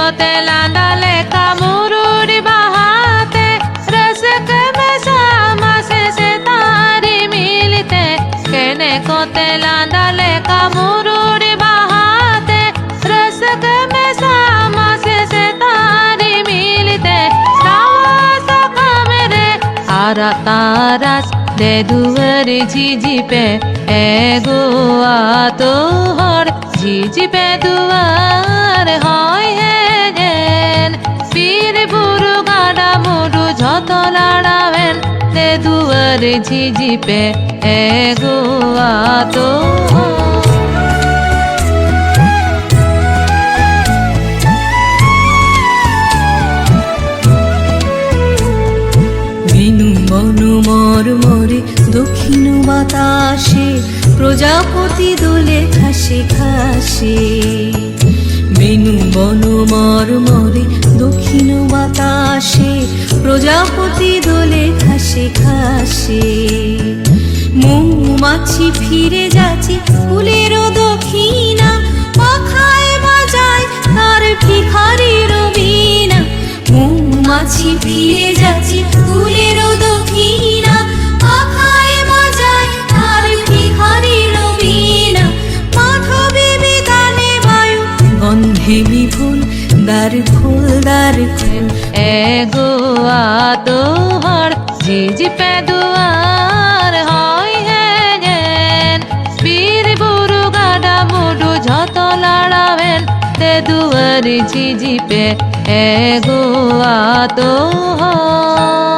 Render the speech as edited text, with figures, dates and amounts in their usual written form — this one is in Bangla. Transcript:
कोते लांडाले कामुरुरी बहाते रसक में सामा से तारी मिलते केने कोते लांडाले कामुरुरी बहाते रसक में सामा से तारी मिलते रावा मेरे आरा तारास दे दुवर झिझि पे एगो आतो हर झिझि पे दुआर হয় হেন পীর বুড়ো গাডা মুডু যত লাড়াবেন দে দুয়ার ঝিঝি পে এগো আতো বনু মর মরে দক্ষিণ বাতাসে প্রজাপতি দোলে ঘাসে ঘাসে বেনু বন মর মরে দক্ষিণ বাতাসে প্রজাপতি দোলে ঘাসে ঘাসে মৌমাছি ফিরে যাচ্ছে ফুলের দক্ষিণা পাখায় বাজায় তার ভিখারির বীণা মৌমাছি ফিরে যাচ্ছে ফুলের দক্ষিণা পাখায় বাজায় তার ভিখারির বীণা মাধবী বিতানে বায়ু গন্ধে বিপুল দ্বার ফুল দ্বার ফুল এগো আতো হর ঝিঝি পে দুয়ার হয় হেন পীর বুড়ো গাডা মুডু যত লাড়াবেন দে দুয়ার ঝিঝি পে এগো আতো হর